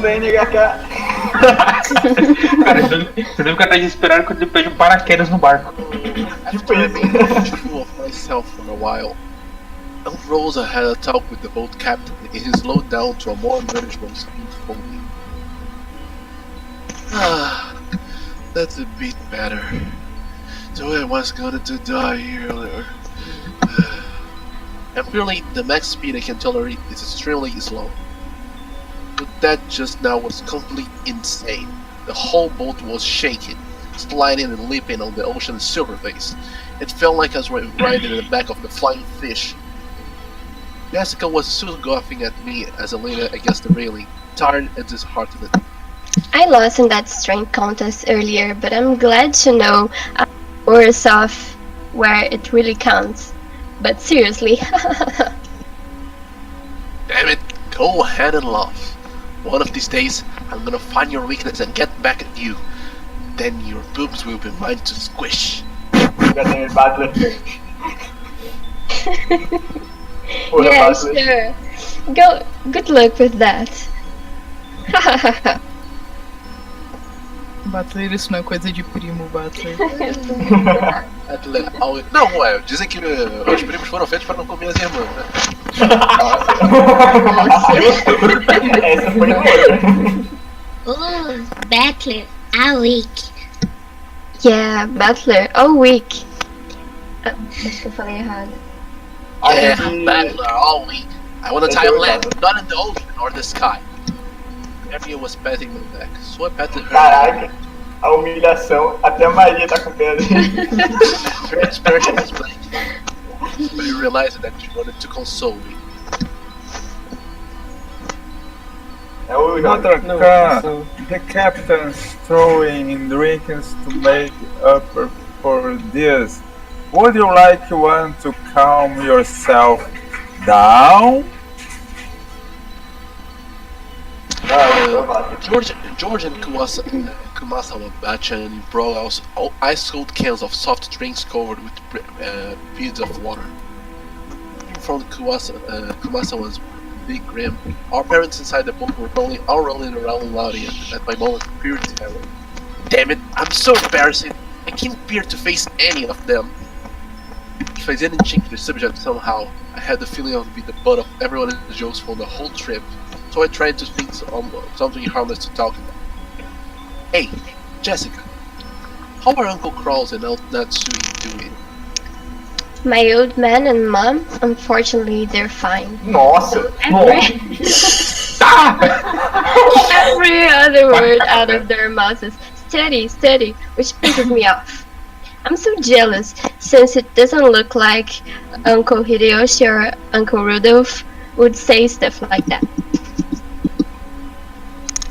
também, NHK. Cara, você deve ficar desesperado quando ele pede um paraquedas no barco. After I made a fool of myself for a while, Aunt Rosa had a talk with the boat captain and he slowed down to a more manageable speed for me. That's a bit better. So I was going to die earlier. Apparently, the max speed I can tolerate is extremely slow. But that just now was completely insane. The whole boat was shaking, sliding and leaping on the ocean's surface. It felt like I was riding in the back of the flying fish. Jessica was still laughing at me as I leaned against the railing, tired and disheartened. I lost in that strength contest earlier, but I'm glad to know I'm worse off where it really counts. But seriously, Damn it, go ahead and laugh. One of these days, I'm gonna find your weakness and get back at you. Then your boobs will be mine to squish. Butler. yeah, sure. Good luck with that. Butler, isso não é coisa de primo, Butler. Não, ué, dizem que os primos foram feitos para não comer as irmãs, né? Essa foi boa. Oh, Butler, a week. Yeah, Butler, all week. Acho que eu falei errado. Yeah, Butler, all week. I wanna tie on land, not in the ocean or the sky. Everyone was patting my back, so I patted her. Caraca, a humilhação. Até a Maria tá com pena. Her expression was blank, but I realized that she wanted to console me. É o Another car, the captain's throwing drinks to make up for this. Would you like one to calm yourself down? George and Kumasa were batching in Prologue's ice-cold cans of soft drinks covered with beads of water. In front of Kumasa was big grim. Our parents inside the boat were all rolling around loudly at my moment of pure terror. Damn it, I'm so embarrassing. I can't bear to face any of them. If I didn't change the subject somehow, I had the feeling I would be the butt of everyone's jokes for the whole trip. So I tried to think something harmless to talk about. Hey, Jessica, how are Uncle Krauss and Aunt Natsui doing? My old man and mom, unfortunately, they're fine. Nossa! Every other word out of their mouths is steady, steady, which pisses me off. I'm so jealous, since it doesn't look like Uncle Hideyoshi or Uncle Rudolph would say stuff like that.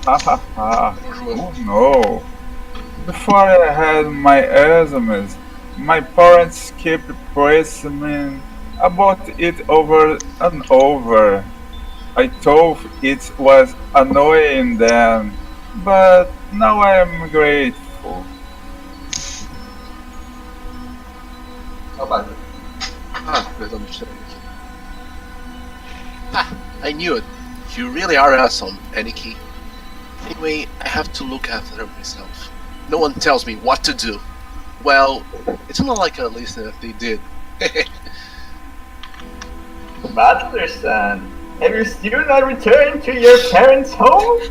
Oh no. Before I had my exams, my parents kept praising me about it over and over. I thought it was annoying then, but now I am grateful. I knew it. You really are awesome, Aniki. Anyway, I have to look after myself. No one tells me what to do. Well, it's not like at least if they did. Butler-san, have you still not returned to your parents' home?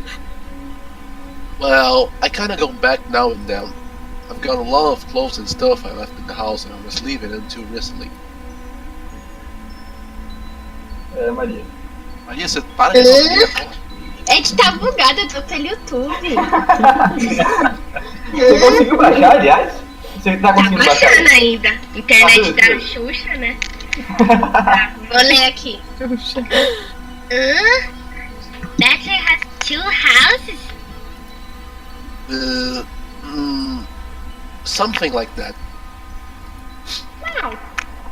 Well, I kinda go back now and then. I've got a lot of clothes and stuff I left in the house and I was leaving until recently. Maria. Maria, você para de falar. A gente tá bugado, eu tô pelo YouTube. Você conseguiu baixar, aliás? Você tá conseguindo baixar? Tá baixando ainda. Internet da Xuxa, né? Tá, vou ler aqui. Butler has 2 houses? Something like that. Wow.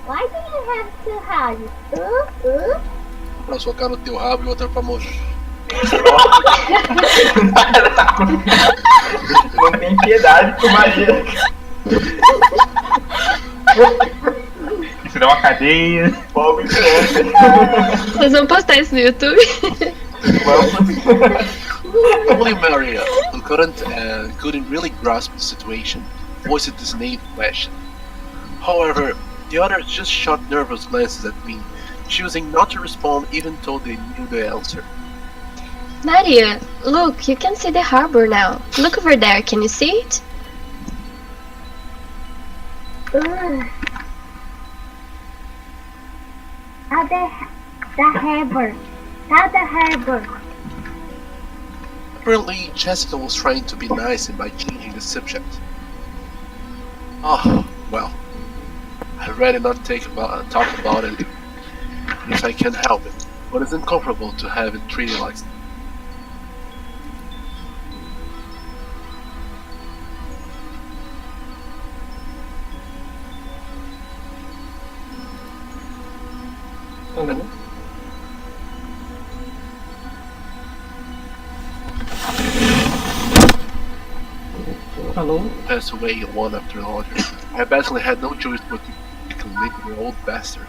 Why do you have 2 houses? Pra socar no teu rabo e outra pra morrer. Não tem piedade com Maria. Isso dá uma cadeia. Pobre criança. Vocês vão postar isso no YouTube? Vamos. Only Maria, who couldn't really grasp the situation, voiced this naive question. However, the others just shot nervous glances at me, choosing not to respond even though they knew the answer. Maria, look, you can see the harbor now. Look over there, can you see it? The harbor. The harbor. Apparently, Jessica was trying to be nice by changing the subject. Oh, well, I'd rather not talk about it if I can help it, but it's uncomfortable to have it treated like. Hello? Hello? Passed away one after another. I basically had no choice but to acclimate to the old bastard.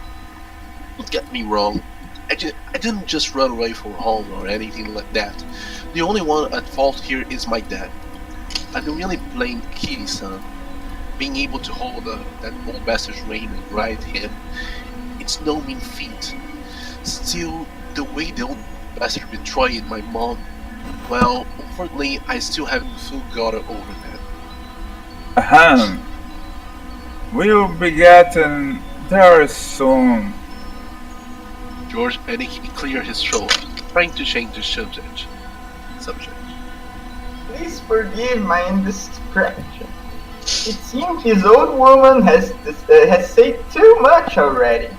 Don't get me wrong, I didn't just run away from home or anything like that. The only one at fault here is my dad. I don't really blame Kitty's son. Being able to hold that old bastard's reign and ride him, it's no mean feat. Still, the way the old bastard betrayed my mom, well, unfortunately, I still haven't fully got over that. Ahem. We'll be getting there soon. George, and he cleared his throat, trying to change the subject. Please forgive my indiscretion. It seems this old woman has said too much already.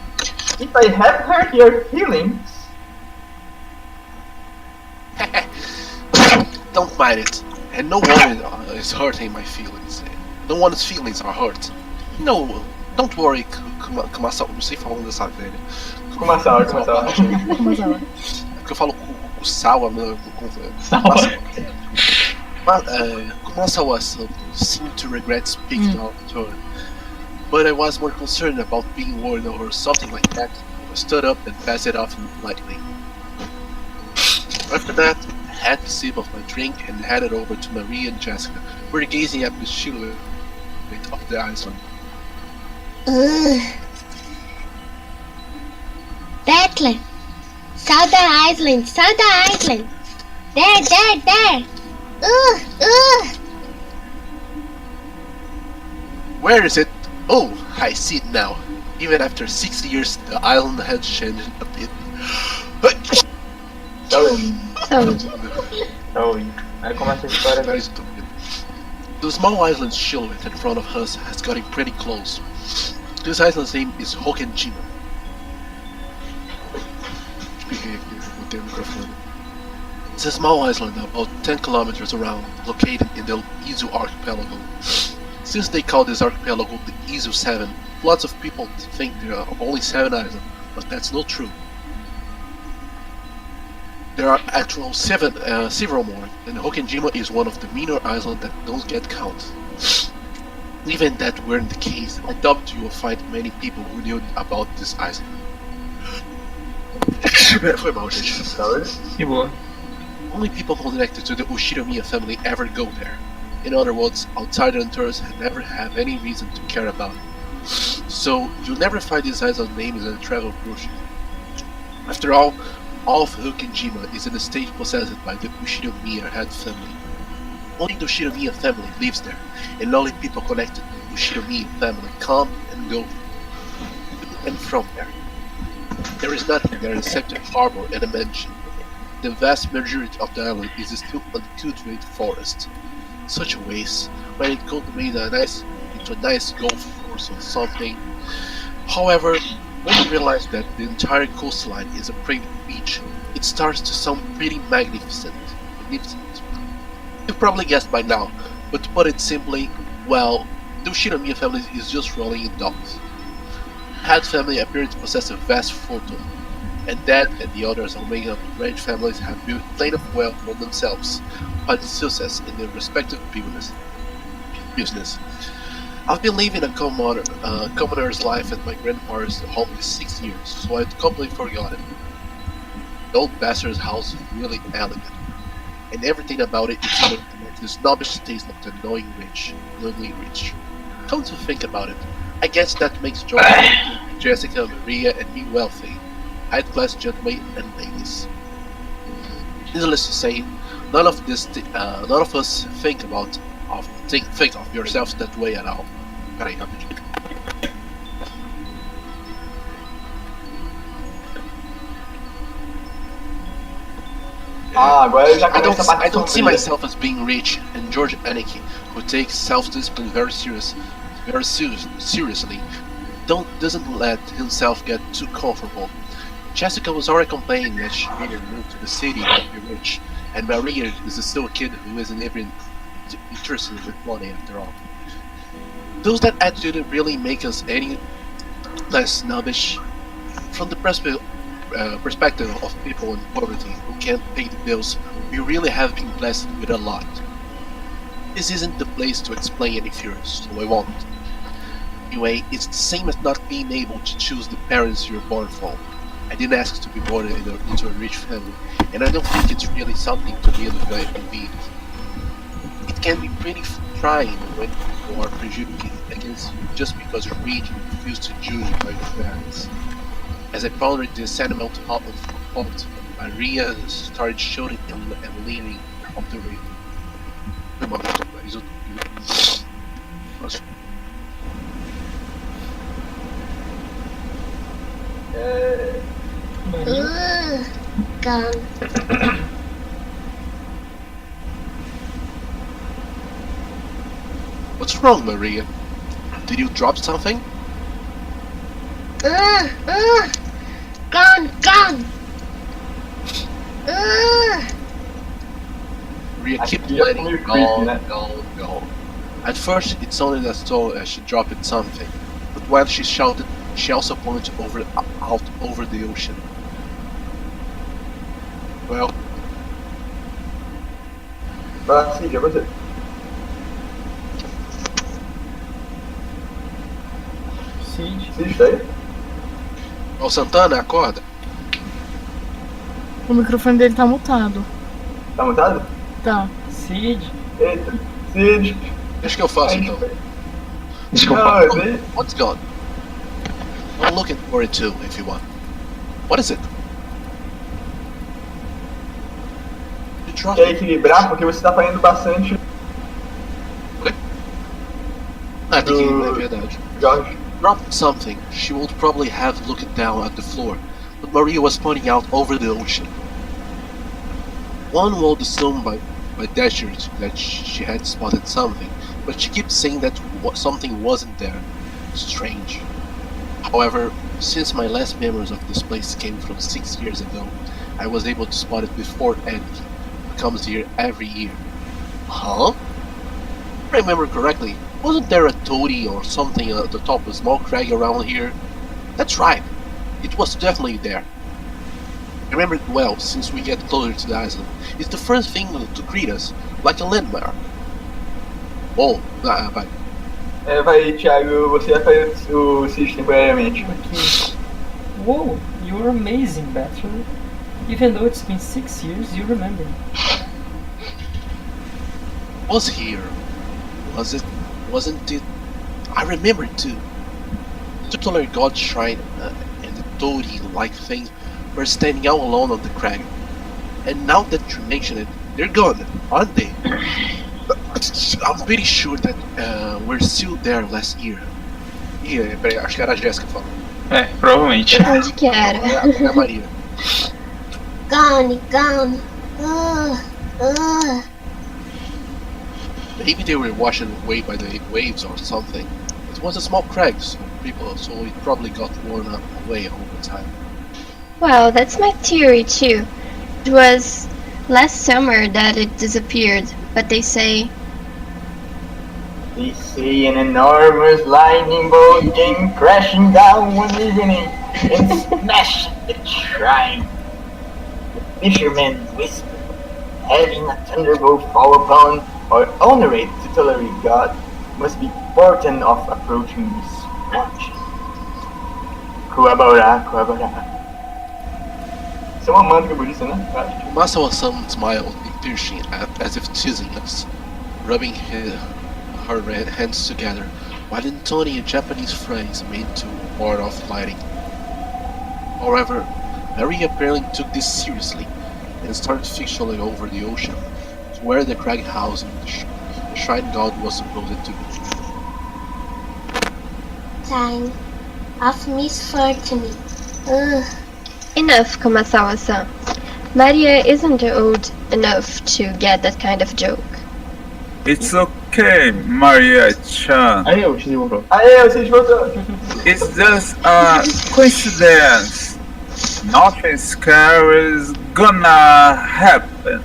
If I have hurt your feelings... Don't mind it. And no one is hurting my feelings. No one's feelings are hurt. No, don't worry, Kumasao. Não sei falar dessa velha. Kumasawa. Porque eu falo Kusawa, Kumasawa seemed to regret speaking out to her. But I was more concerned about being worried or something like that. I stood up and passed it off lightly. After that, I had a sip of my drink and headed over to Maria and Jessica, who were gazing at the silhouette of the island. Bethlehem. Saw the island. There. Where is it? Oh, I see it now. Even after 60 years, the island had changed a bit. Saúde. Aí começa a história Very stupid. The small island silhouette in front of us has gotten pretty close. This island's name is Hokenjima. It's a small island about 10 kilometers around, located in the Izu archipelago. Since they call this archipelago the Izu 7, lots of people think there are only 7 islands, but that's not true. There are actually several more, and Hokenjima is one of the minor islands that don't get counted. Even that weren't the case, I doubt you will find many people who knew about this island. Foi mal, gente. Que boa. Only people connected to the Ushinomiya family ever go there. In other words, outsider tourists never have any reason to care about it. So, you'll never find this island's name in a travel brochure. After all of Hokenjima is an estate possessed by the Ushinomiya head family. Only the Ushinomiya family lives there, and only people connected to the Ushinomiya family come and go to and from there. There is nothing there except a harbor and a mansion. The vast majority of the island is still uncultivated forest. Such a waste, when it could be made into a nice golf course or something. However, when you realize that the entire coastline is a pretty beach, it starts to sound pretty magnificent. You've probably guessed by now, but to put it simply, well, the Ushinomiya family is just rolling in dollars. Head family appear to possess a vast fortune, and Dad and the others who make up the ranch families have built plenty of wealth for themselves, finding success in their respective business. I've been living a commoner's life at my grandfather's home for 6 years, so I'd completely forgotten. The old bastard's house is really elegant, and everything about it is meant to make the snobbish taste of the annoyingly rich. Come to think about it, I guess that makes George, Jessica, Maria, and me wealthy, high-class gentlemen and ladies. Needless to say, none of us think of yourselves that way at all. Peraí, rapidinho. Agora eu já I começo a parte don't see sombria. myself as being rich, and George Anarchy, who takes self-discipline very seriously, doesn't let himself get too comfortable. Jessica was already complaining that she needed to move to the city to be rich, and Maria is still a kid who isn't even interested in money after all. Does that attitude really make us any less snobbish? From the perspective of people in poverty who can't pay the bills, we really have been blessed with a lot. This isn't the place to explain any fears, so I won't. Anyway, it's the same as not being able to choose the parents you're born from. I didn't ask to be born into a rich family, and I don't think it's really something to be envied. It can be pretty trying when people are prejudiced against you just because you're rich and refuse to judge you by your parents. As I pondered this sentimental thought, Maria started shouting and leaning up the railing. Gone. What's wrong, Maria? Did you drop something? Gone. Maria I kept think you're letting creepy, go. né? At first, it sounded as though she dropped something, but while she shouted, she also pointed out over the ocean. Well, Vai lá, Cid, é você. Cid, tá aí? ô Santana, acorda. O microfone dele tá mutado. Tá mutado? Tá. Cid, Eita, Cid. Deixa que eu faço então. Não, eu sei. What's gone? I'm looking for it too, if you want. What is it? You dropped Quer it. equilibrar porque você tá fazendo bastante, I think é verdade. Jorge. Dropped something. She would probably have looked down at the floor, but Maria was pointing out over the ocean. One would assume by gestures that she had spotted something, but she kept saying that something wasn't there. Strange. However, since my last memories of this place came from 6 years ago, I was able to spot it before Eddie comes here every year. Huh? If I remember correctly, wasn't there a toady or something at the top of a small crag around here? That's right. It was definitely there. I remember it well since we get closer to the island. It's the first thing to greet us, like a landmark. Oh, vai. Vai, Thiago, você vai fazer o Cid temporariamente. okay. Whoa, you're amazing, Bachelor. Even though it's been 6 years, you remember. Was here. Wasn't it? I remember it too. The tutelary god shrine and the toady-like thing were standing out alone on the crag. And now that you mention it, they're gone, aren't they? I'm pretty sure that we're still there last year. Ih, peraí, acho que era a Jéssica falando. É, provavelmente. Onde que era? É a Maria. Gone. Maybe they were washed away by the waves or something. It was a small crag, so it probably got worn away over time. Well, that's my theory too. It was last summer that it disappeared, but they say They say an enormous lightning bolt came crashing down one evening and smashed the shrine. The fishermen whispered, having a thunderbolt fall upon or honorate tutelary god must be portent of approaching misfortune. Kuwabará. Isso é uma mantra budista, né? Masa-san smiled in piercing as if teasing us, rubbing her hands together, while intoning a Japanese phrase meant to ward off lighting. However, Maria apparently took this seriously and started fixating over the ocean to where the crag house in the shrine god was supposed to be. Time of misfortune. Ugh. Enough, Kumasawa-san. Maria isn't old enough to get that kind of joke. It's okay, Maria-chan. Aí eu te digo, Aê, vocês voltaram. It's just a coincidence. Nothing scary is gonna happen.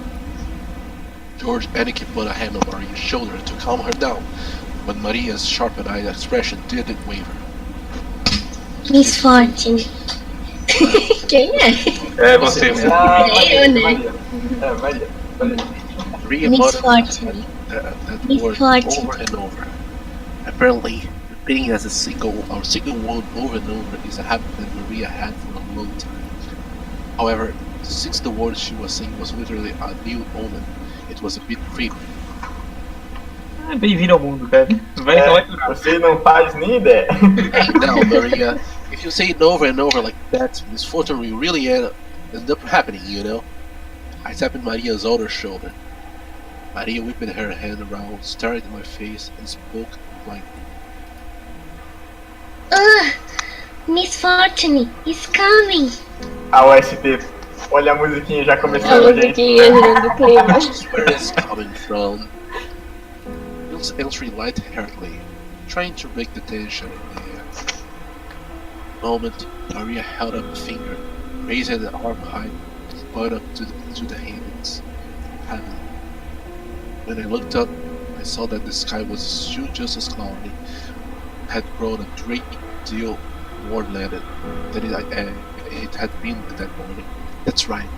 George Aniki put a hand on Maria's shoulder to calm her down, but Maria's sharp-eyed expression didn't waver. Misfortune. Quem é? é você mesmo. Ah, Eu, né? Maria. É, Maria. Maria muttered Misfortune. that word Misfortune. over and over. Apparently, repeating as a single word over and over is a habit that Maria had for a long time. However, since the word she was saying was literally a new omen, it was a bit creepy. Bem-vindo ao mundo, cara. Vai durar. Você não faz nem ideia. Now, Maria, if you say it over and over like that, misfortune will really end up happening, you know? I tapped Maria's other shoulder. Maria whipped her hand around, stared at my face, and spoke blankly. Ugh. Misfortune is coming. A OST. Olha a musiquinha já A começando, gente. musiquinha girando o clima. Where it's coming from? Bill's answering light-heartedly, trying to break the tension in the air. Moment, Maria held up a finger, raised an arm high, and pointed up to the heavens. When I looked up, I saw that the sky was still just as cloudy, had grown a great deal more leaden than it had been that morning. That's right.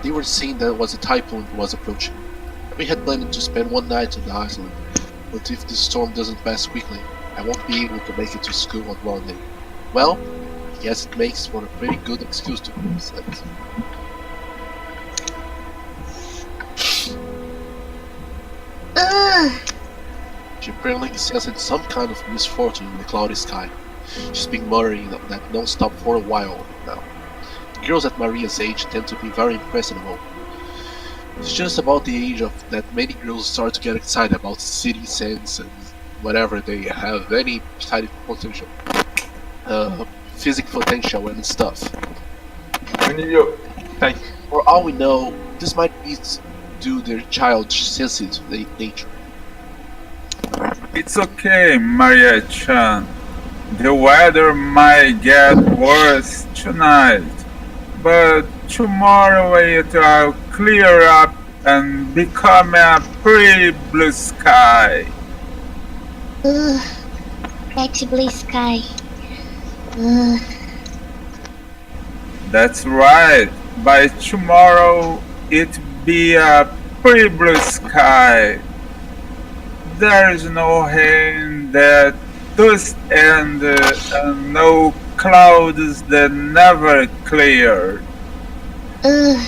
They were saying that was a typhoon was approaching. We had planned to spend one night on the island, but if the storm doesn't pass quickly, I won't be able to make it to school on Monday. Well, I guess it makes for a pretty good excuse to be upset. Ugh. She apparently sensed some kind of misfortune in the cloudy sky. She's been muttering that non-stop for a while now. Girls at Maria's age tend to be very impressionable. It's just about the age of that many girls start to get excited about city sense and whatever they have any psychic potential, physical potential and stuff. Nível. For all we know, this might be due to their child's sensitive nature. It's okay, Maria-chan. The weather might get worse tonight, but tomorrow it will clear up and become a pretty blue sky. Ugh. Pretty blue sky. Ugh. That's right. By tomorrow it be a pretty blue sky. There is no rain that dust and no clouds that never clear. Ugh.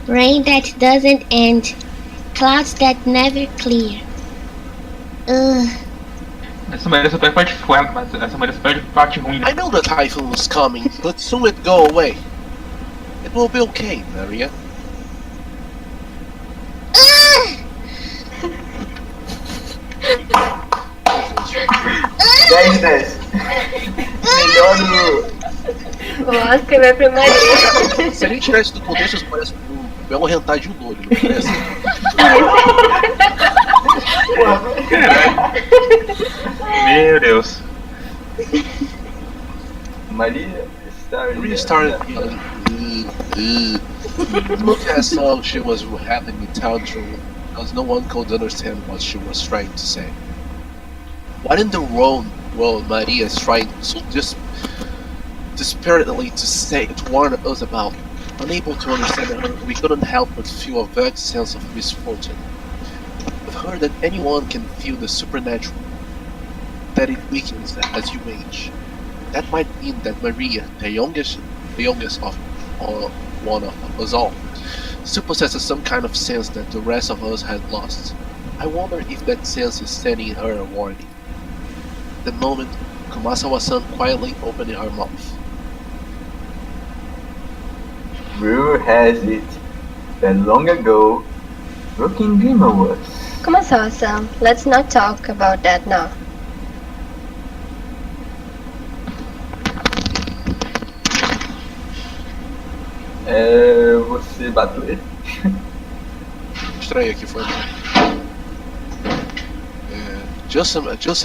Rain that doesn't end. Clouds that never clear. Ugh. Essa merece a parte forte, mas essa merece a parte ruim. I know the typhoon was coming, but soon it go away. It will be okay, Maria. Ugh. 10. Melhor do. O Oscar vai pra Maria. Se a gente tirar isso do contexto, isso parece um belo hentai de um loiro, não parece? Meu Deus. Maria Maria started yelling, Look at how she was having a tantrum, because no one could understand what she was trying to say. What in the world Maria is trying so desperately to warn us about? Unable to understand her, we couldn't help but feel a vague sense of misfortune. We've heard that anyone can feel the supernatural, that it weakens as you age. That might mean that Maria, the youngest of one of us all, still possesses some kind of sense that the rest of us had lost. I wonder if that sense is sending her a warning. At the moment, Kumasawa-san quietly opened her mouth. Rumor has it that long ago, Broken Dreamer was. Kumasawa-san, let's not talk about that now. Você bateu. Estranho aqui foi. Just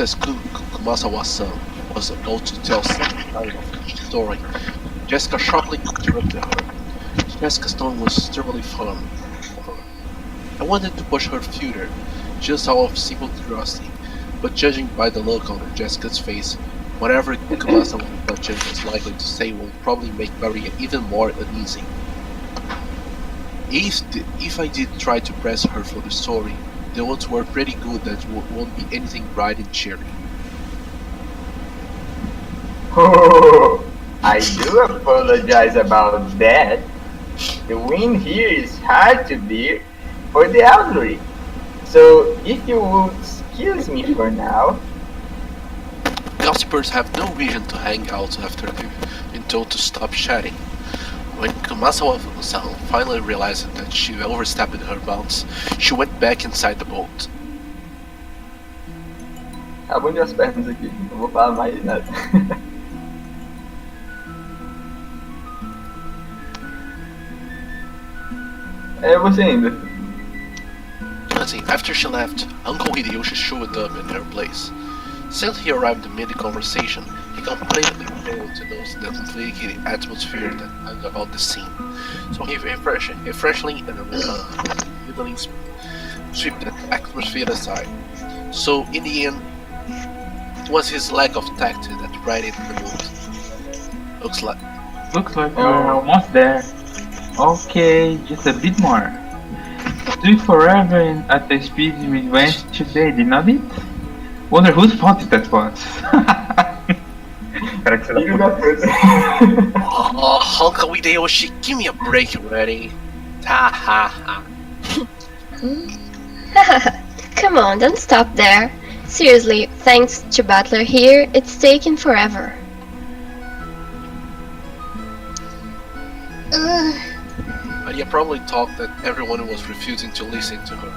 as Kumasawa-san was about to tell some kind of story, Jessica sharply interrupted her. Jessica's tone was thoroughly firm. I wanted to push her further, just out of simple curiosity, but judging by the look on Jessica's face, whatever Kumasawa-san was likely to say will probably make Maria even more uneasy. If I did try to press her for the story, the odds were pretty good that won't be anything bright and cheery. Oh, I do apologize about that. The wind here is hard to bear for the elderly. So if you would excuse me for now. Gossipers have no reason to hang out after they've been told to stop chatting. When Kumasawa-san finally realized that she overstepped her bounds, she went back inside the boat. Abunde as pernas aqui, não vou falar mais nada. É você ainda. After she left, Uncle Hideyoshi showed up in her place. Since he arrived mid conversation, he completely failed to notice the flaky atmosphere that hung about the scene. So he freshly and wiggling swept that atmosphere aside. So in the end, it was his lack of tact that righted the mood. Looks like we're almost there. Okay, just a bit more. Do it forever and at the speed we went today, did not it? Wonder whose fault that was. Cara, que você dá puta. Oh, Uncle Hideyoshi, give me a break already. Ha ha ha. Come on, don't stop there. Seriously, thanks to Butler here, it's taken forever. Maria probably thought that everyone was refusing to listen to her.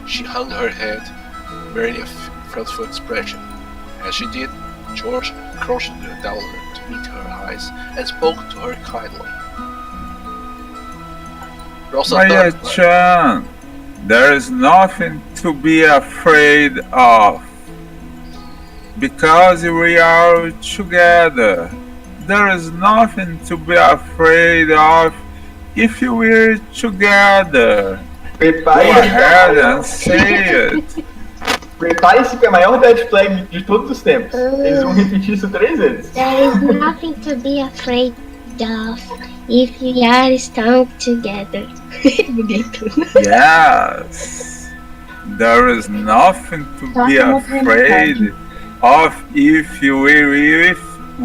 She hung her head, wearing a fretful expression. As she did, George crossed down to meet her eyes and spoke to her kindly. Maria-chan, there is nothing to be afraid of. Because we are together. There is nothing to be afraid of if you were together. Go ahead and say it. Prepare-se para a maior dead flag de todos os tempos. Eles vão repetir isso 3 vezes. There is nothing to be afraid of if we are strong together. Yes. There is nothing to be afraid of if you were with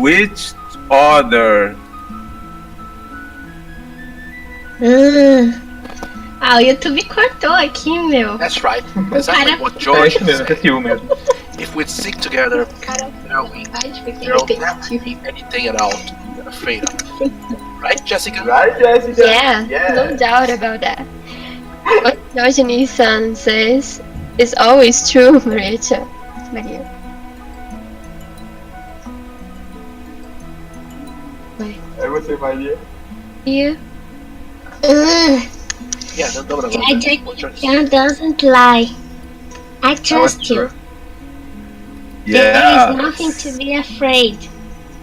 each other. Ah, o YouTube cortou aqui, meu. That's right. Exactly what George said. If we stick together, there will never be anything at all to be afraid of. Right, Jessica? Right, Jessica? Yeah, no doubt about that. What Diogenes-san says is always true, Maria. É você, Maria. You? Yeah, no. Jack doesn't lie. I trust you. Yeah. There is nothing to be afraid.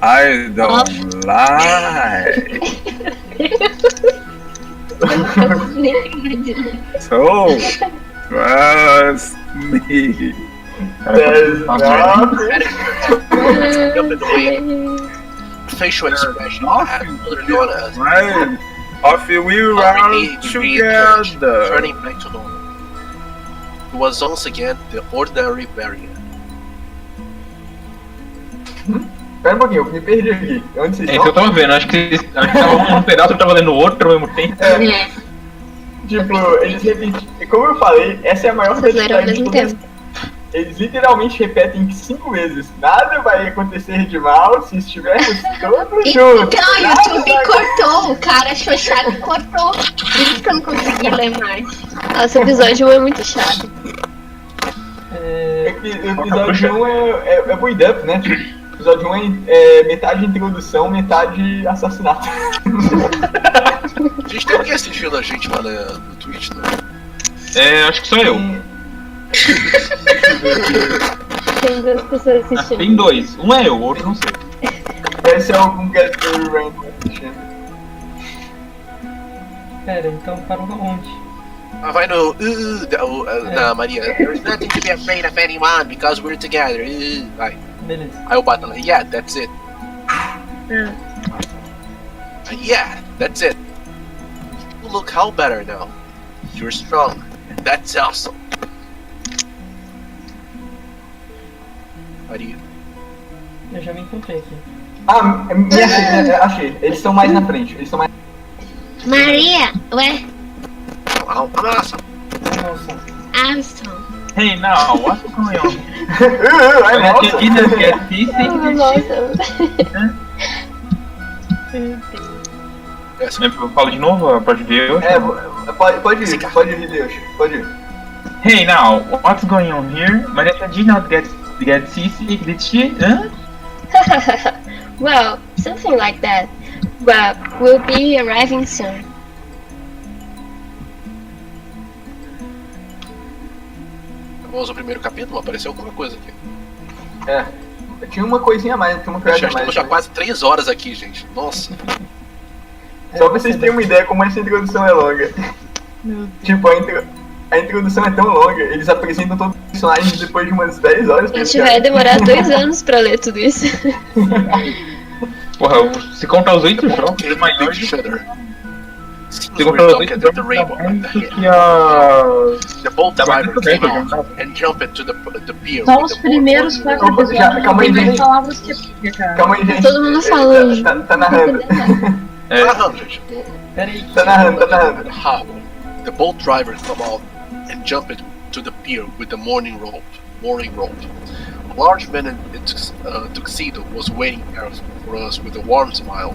I don't lie. So, trust me. There's nothing. Facial expression had undergone as Right. Of we are together. turning back to normal. It was once again the ordinary barrier. Espera um pouquinho, eu me perdi aqui. Onde vocês É isso que eu estão? tava vendo, acho que tava um pedaço e tava lendo o outro ao mesmo tempo. Tipo, eles repetem. Como eu falei, essa é a maior Vocês leram ao quantidade de mesmo todas. tempo. Eles literalmente repetem 5 vezes. Nada vai acontecer de mal se estivermos todos juntos. Então, o Nada YouTube vai- cortou, o cara achou chato e cortou. Por isso que eu não consegui ler mais. Nossa, o episódio 1 é muito chato. É, O episódio 1 é build-up, né? Tipo, o episódio 1 é metade introdução, metade assassinato. A gente tem alguém assistindo a gente lá no Twitch, né? Acho que sou eu. Tem 2 pessoas assistindo. Tem 2. Um é eu, o outro não sei. Deve ser algum get random assistindo. pera, então parou onde? Vai no. Na Maria. There's nothing to be afraid of anyone because we're together. Vai. Beleza. Aí eu bato lá. Yeah, that's it. Yeah, that's it. You look how better now. You're strong. That's awesome. Maria. Eu já me encontrei aqui. Achei. Eles estão mais na frente. Eles estão mais. Maria, ué, I'm awesome. Nossa. Armstrong. Hey, now, what's going on? Ai, nossa. Eu falo de novo, pode ver hoje? Pode ir, Deus. Pode ir. Hey, now, what's going on here? Maria did not get seasick, did she? Huh? Well, something like that. Well, we'll be arriving soon. Vamos ao primeiro capítulo, apareceu alguma coisa aqui. Tinha uma coisinha a mais, tinha uma Já coisa a estamos mais. já quase 3 horas aqui, gente. Nossa. Só pra vocês terem uma ideia como essa introdução é longa. Tipo, a introdução é tão longa, eles apresentam todos os personagens depois de umas 10 horas. A gente vai demorar 2 anos pra ler tudo isso. Porra, se contar os 8 jogos, é maior de... Se contar os 8 jogos, que a... The boat Tá driver mais came perto, out and jumped to the pier. Só with os the primeiros morning 4 roll. episódios calma aí, tem mais gente. palavras que a cara. Calma aí, gente. Todo mundo falando. Tá narrando. Tá narrando, gente. Pera aí. Tá narrando. How? The boat driver came out and jumped to the pier with the morning rope. A large man in tuxedo was waiting there for us with a warm smile.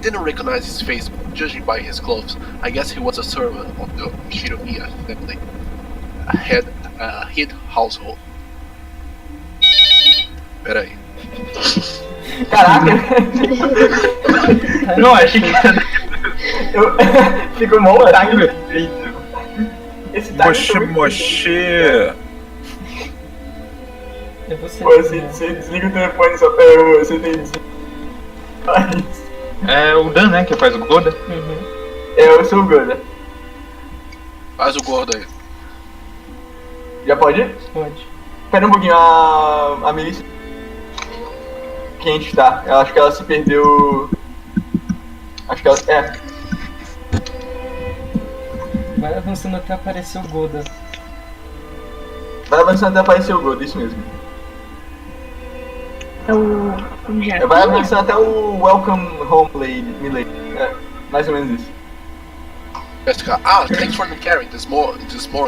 Didn't recognize his face, but judging by his clothes, I guess he was a servant of the Shiromiya family, a head household. Pera aí. Caraca! Não, achei que era... Ficou mó time perfeito. Esse time Moshi, foi muito moshi. É você. Pô, você desliga o telefone só pra você ter desligado. É o Dan, né, que faz o Goda. Uhum. Eu sou o Goda. Faz o gordo aí. Já pode ir? Pode. Espera um pouquinho, a Melissa. Quente, tá? Eu acho que ela se perdeu. Acho que ela. Vai avançando até aparecer o Goda. Vai avançando até aparecer o Goda, isso mesmo. É o Japinha. Vai avançando até o Welcome Home Milady. Mais ou menos isso. Jessica, thanks for the carry. This morning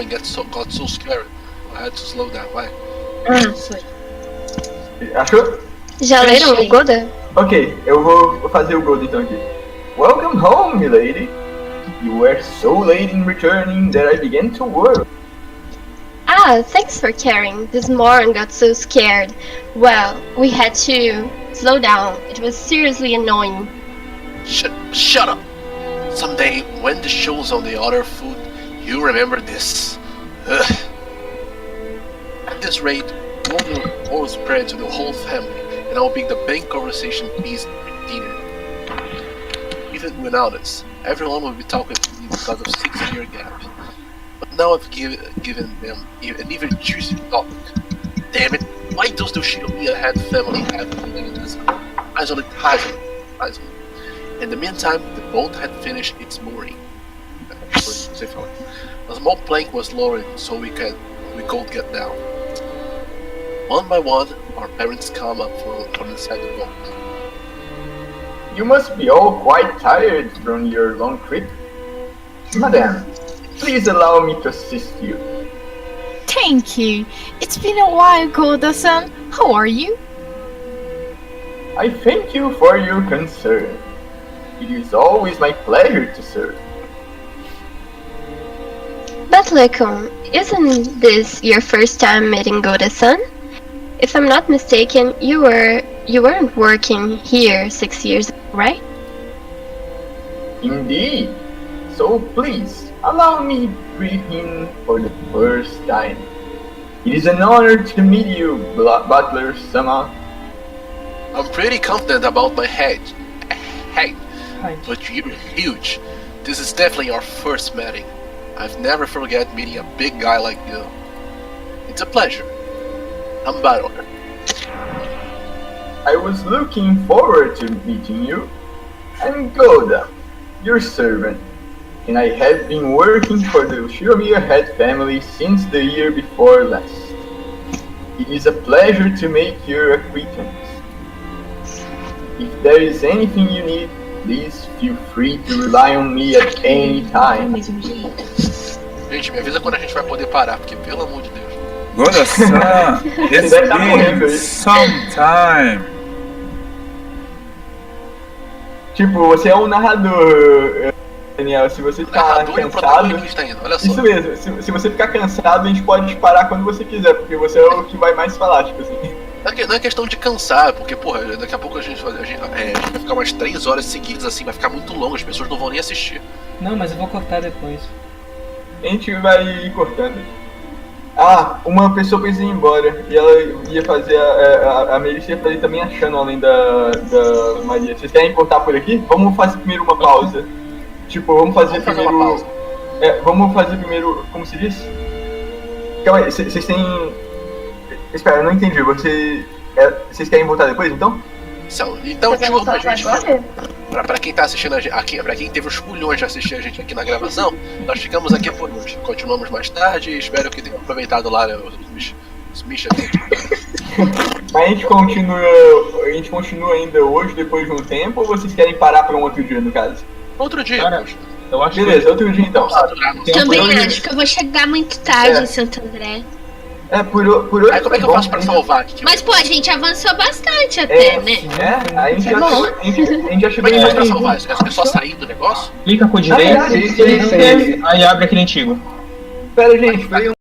got so scared. I had to slow down. Vai. Foi. Achou? Já leram o Goda? Ok, eu vou fazer o Goda então aqui. Welcome home, milady. You were so late in returning that I began to worry. Thanks for carrying. This morning got so scared. Well, we had to slow down. It was seriously annoying. Shut up. Someday, when the show's on the other foot, you'll remember this. Ugh. At this rate, word will spread to the whole family, and I'll make the main conversation piece at dinner. Even without us, everyone will be talking to me because of 6-year gap. But now I've given them an even juicier topic. Damn it! Why does the Shiromiya head family have legendas? Isolate. In the meantime, the boat had finished its mooring. A small plank was lowered so we could get down. One by one, our parents come up from inside the boat. You must be all quite tired from your long trip. Madam, Please allow me to assist you. Thank you. It's been a while, Golda-san. How are you? I thank you for your concern. It is always my pleasure to serve. But Lekon, isn't this your first time meeting Golda-san? If I'm not mistaken, you weren't working here 6 years ago, right? Indeed. So please, allow me to greet him for the first time. It is an honor to meet you, Butler-sama. I'm pretty confident about my height, Hi. but you're huge. This is definitely our first meeting. I've never forget meeting a big guy like you. It's a pleasure. I'm Butler. I was looking forward to meeting you. I'm Golda, your servant, and I have been working for the Shiromiya head family since the year before last. It is a pleasure to make your acquaintance. If there is anything you need, please feel free to rely on me at any time. Gente, me avisa quando a gente vai poder parar, porque pelo amor de Deus. Golda-san, it's been some time. Tipo, você é um narrador, Daniel. Se você ficar Narrador e o cansado... protagonista ainda, olha só. Isso mesmo, se você ficar cansado, a gente pode parar quando você quiser, porque você é o que vai mais falar, tipo assim. Não é questão de cansar, porque, porra, daqui a pouco a gente vai ficar umas 3 horas seguidas assim, vai ficar muito longo, as pessoas não vão nem assistir. Não, mas eu vou cortar depois. A gente vai ir cortando. Ah, uma pessoa precisa ir embora, e ela ia fazer, a Melissa ia fazer também a Shannon, além da Maria. Vocês querem cortar por aqui? Vamos fazer primeiro uma pausa. Tipo, vamos fazer primeiro... uma pausa. Vamos fazer primeiro, como se diz? Calma aí, vocês têm... Espera, eu não entendi. Vocês querem voltar depois, então? Então, turma, gente, pra quem tá assistindo aqui, pra quem teve os culhões de assistir a gente aqui na gravação, nós ficamos aqui por hoje. Continuamos mais tarde, espero que tenham aproveitado lá os bichos aqui. Mas a gente continua ainda hoje, depois de um tempo, ou vocês querem parar pra um outro dia, no caso? Outro dia. Cara, eu acho Beleza, outro dia então. Também acho que eu vou chegar muito tarde em Santo André. Por hoje. Aí como é que eu faço pra salvar aqui? Mas pô, a gente avançou bastante até, né? A gente já chegou Como é que faz pra salvar? É só sair do negócio? clica com o direito, aí abre aquele antigo. Pera, gente, peraí